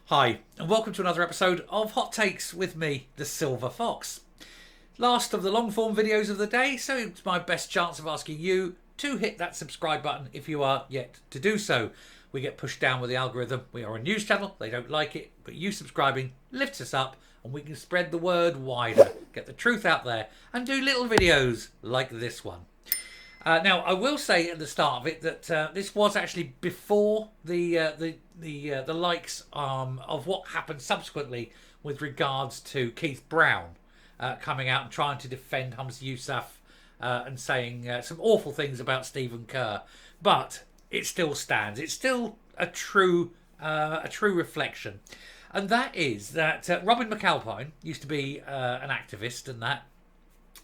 Hi, and welcome to another episode of Hot Takes with me, the Silver Fox. Last of the long form videos of the day, so it's my best chance of asking you to hit that subscribe button if you are yet to do so. We get pushed down with the algorithm. We are a news channel, they don't like it, but you subscribing lifts us up and we can spread the word wider, get the truth out there, and do little videos like this one. Now, I will say at the start of it that this was actually before the likes of what happened subsequently with regards to Keith Brown coming out and trying to defend Humza Yousaf and saying some awful things about Stephen Kerr. But it still stands. It's still a true reflection, and that is that Robin McAlpine used to be an activist, and that,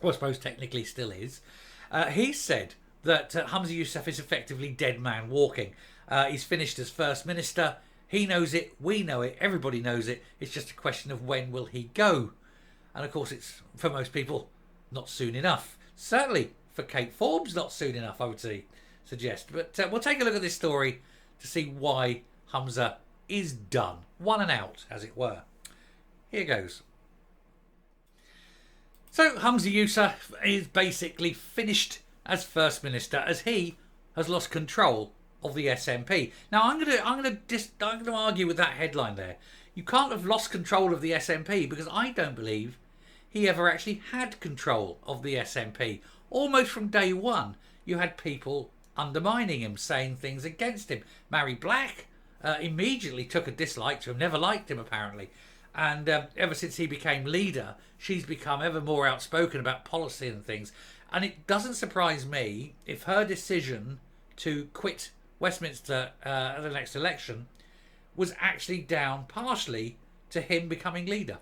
well, I suppose technically still is. He said that Humza Yousaf is effectively dead man walking. He's finished as First Minister. He knows it. We know it. Everybody knows it. It's just a question of when will he go. And of course, it's, for most people, not soon enough. Certainly for Kate Forbes, not soon enough, I would suggest. But we'll take a look at this story to see why Humza is done. One and out, as it were. Here goes. So Humza Yousaf is basically finished as First Minister, as he has lost control of the SNP. Now I'm going to argue with that headline there. You can't have lost control of the SNP because I don't believe he ever actually had control of the SNP. Almost from day one, you had people undermining him, saying things against him. Mary Black immediately took a dislike to him, never liked him apparently. And ever since he became leader, she's become ever more outspoken about policy and things. And it doesn't surprise me if her decision to quit Westminster at the next election was actually down partially to him becoming leader.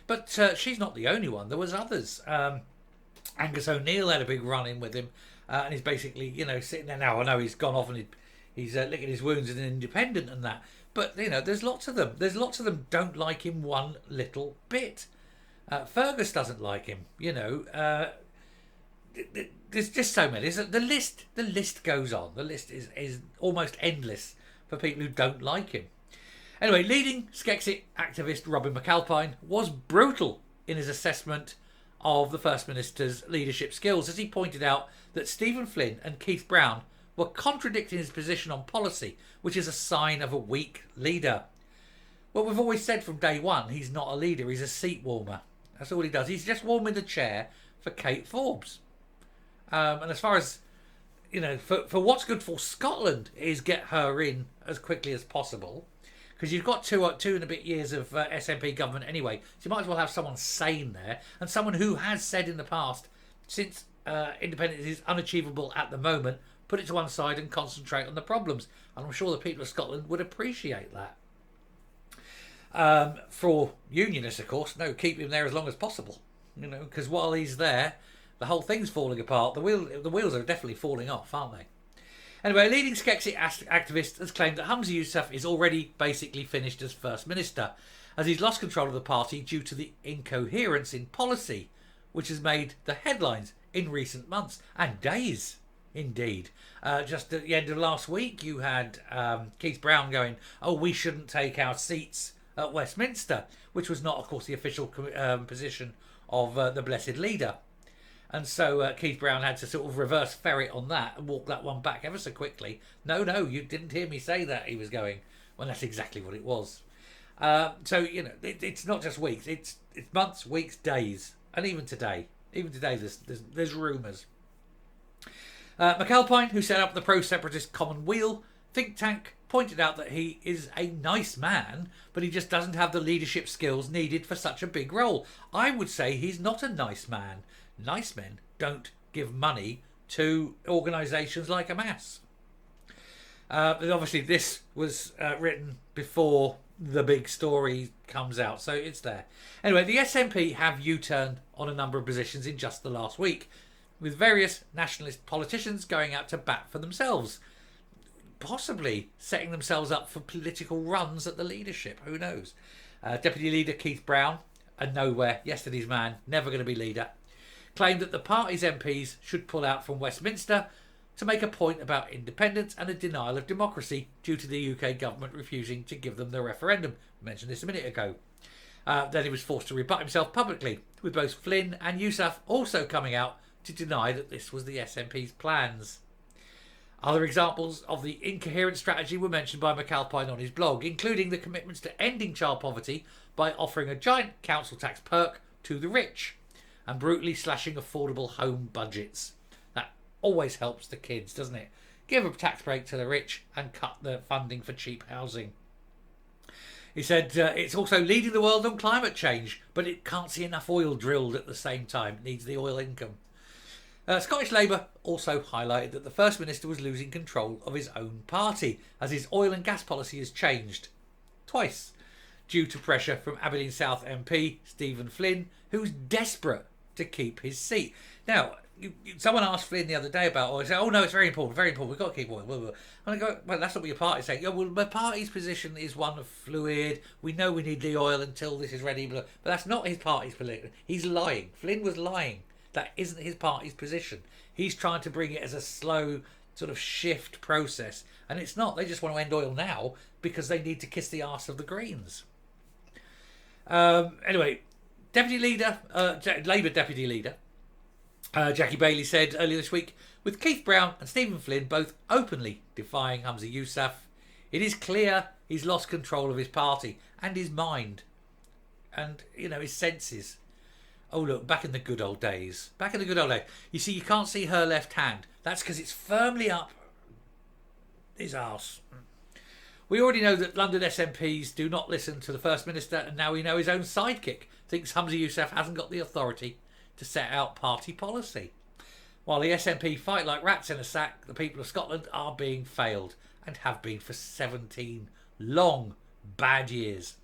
But she's not the only one. There was others. Angus O'Neill had a big run-in with him. And he's basically, sitting there now. I know he's gone off and he's licking his wounds as an independent and that. But, there's lots of them. There's lots of them don't like him one little bit. Fergus doesn't like him, There's just so many. The list goes on. The list is almost endless for people who don't like him. Anyway, leading Skexit activist Robin McAlpine was brutal in his assessment of the First Minister's leadership skills, as he pointed out that Stephen Flynn and Keith Brown were contradicting his position on policy, which is a sign of a weak leader. Well, we've always said from day one, he's not a leader, he's a seat warmer. That's all he does. He's just warming the chair for Kate Forbes. And as far as, for what's good for Scotland is get her in as quickly as possible. Because you've got two and a bit years of SNP government anyway. So you might as well have someone sane there. And someone who has said in the past, since independence is unachievable at the moment, put it to one side and concentrate on the problems. And I'm sure the people of Scotland would appreciate that. For unionists, of course, no, keep him there as long as possible. Because while he's there, the whole thing's falling apart. The wheels are definitely falling off, aren't they? Anyway, a leading Skexit activist has claimed that Humza Yousaf is already basically finished as First Minister, as he's lost control of the party due to the incoherence in policy, which has made the headlines in recent months and days. Indeed. Just at the end of last week, you had Keith Brown going, we shouldn't take our seats at Westminster, which was not, of course, the official position of the blessed leader. And so Keith Brown had to sort of reverse ferret on that and walk that one back ever so quickly. No, you didn't hear me say that he was going. Well, that's exactly what it was. It's not just weeks. It's months, weeks, days. And even today there's rumours. McAlpine, who set up the pro-separatist Commonweal think tank, pointed out that he is a nice man, but he just doesn't have the leadership skills needed for such a big role. I would say he's not a nice man. Nice men don't give money to organisations like Hamas. But obviously this was written before the big story comes out, so it's there. Anyway, the SNP have U-turned on a number of positions in just the last week, with various nationalist politicians going out to bat for themselves, possibly setting themselves up for political runs at the leadership. Who knows? Deputy Leader Keith Brown, a nowhere, yesterday's man, never going to be leader, claimed that the party's MPs should pull out from Westminster to make a point about independence and a denial of democracy due to the UK government refusing to give them the referendum. mentioned this a minute ago. Then he was forced to rebut himself publicly, with both Flynn and Yousaf also coming out to deny that this was the SNP's plans. Other examples of the incoherent strategy were mentioned by McAlpine on his blog, including the commitments to ending child poverty by offering a giant council tax perk to the rich and brutally slashing affordable home budgets. That always helps the kids, doesn't it? Give a tax break to the rich and cut the funding for cheap housing. He said it's also leading the world on climate change, but it can't see enough oil drilled at the same time. It needs the oil income. Scottish Labour also highlighted that the First Minister was losing control of his own party as his oil and gas policy has changed twice due to pressure from Aberdeen South MP Stephen Flynn, who's desperate to keep his seat. Now, someone asked Flynn the other day about oil. He said, "Oh no, it's very important, very important. We've got to keep oil." Blah, blah. And I go, "Well, that's not what your party's saying." "Yeah, well, my party's position is one of fluid. We know we need the oil until this is ready." Blah. But that's not his party's position. He's lying. Flynn was lying. That isn't his party's position. He's trying to bring it as a slow sort of shift process, and it's not. They just want to end oil now because they need to kiss the arse of the Greens. Anyway, Deputy Leader, Labour Deputy Leader Jackie Bailey said earlier this week, with Keith Brown and Stephen Flynn both openly defying Humza Yousaf, it is clear he's lost control of his party and his mind and, his senses. Oh, look, back in the good old days. Back in the good old days. You see, you can't see her left hand. That's because it's firmly up his arse. We already know that London SNPs do not listen to the First Minister, and now we know his own sidekick thinks Humza Yousaf hasn't got the authority to set out party policy. While the SNP fight like rats in a sack, the people of Scotland are being failed, and have been for 17 long, bad years.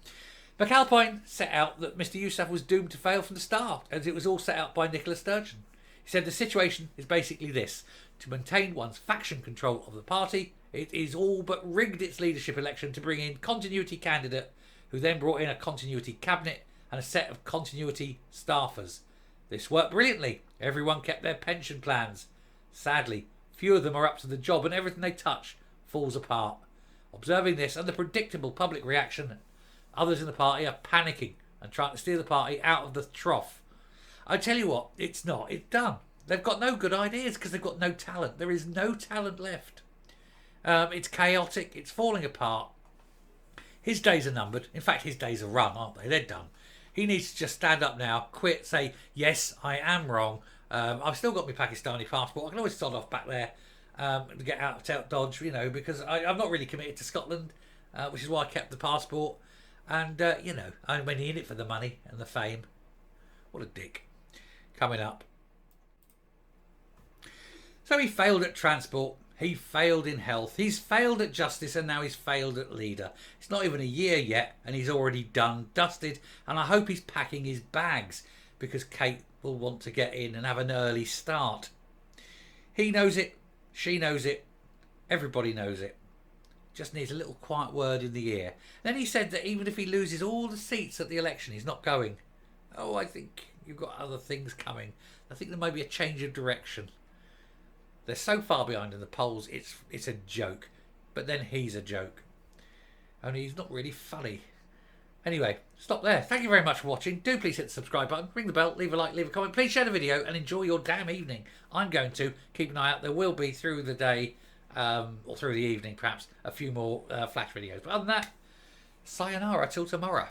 McAlpine set out that Mr Yousaf was doomed to fail from the start, as it was all set out by Nicola Sturgeon. He said the situation is basically this: to maintain one's faction control of the party, it is all but rigged its leadership election to bring in continuity candidate, who then brought in a continuity cabinet and a set of continuity staffers. This worked brilliantly. Everyone kept their pension plans. Sadly, few of them are up to the job, and everything they touch falls apart. Observing this and the predictable public reaction, others in the party are panicking and trying to steer the party out of the trough. I tell you what, it's not. It's done. They've got no good ideas because they've got no talent. There is no talent left. It's chaotic. It's falling apart. His days are numbered. In fact, his days are run, aren't they? They're done. He needs to just stand up now, quit, say, yes, I am wrong. I've still got my Pakistani passport. I can always sod off back there to get out of Dodge, because I'm not really committed to Scotland, which is why I kept the passport. And, I'm only in it for the money and the fame. What a dick. Coming up. So he failed at transport. He failed in health. He's failed at justice, and now he's failed at leader. It's not even a year yet, and he's already done, dusted. And I hope he's packing his bags, because Kate will want to get in and have an early start. He knows it. She knows it. Everybody knows it. Just needs a little quiet word in the ear. Then he said that even if he loses all the seats at the election, he's not going. Oh, I think you've got other things coming. I think there may be a change of direction. They're so far behind in the polls, it's a joke. But then he's a joke. Only he's not really funny. Anyway, stop there. Thank you very much for watching. Do please hit the subscribe button, ring the bell, leave a like, leave a comment. Please share the video and enjoy your damn evening. I'm going to. Keep an eye out. There will be through the day, or through the evening perhaps, a few more Flash videos. But other than that, sayonara till tomorrow.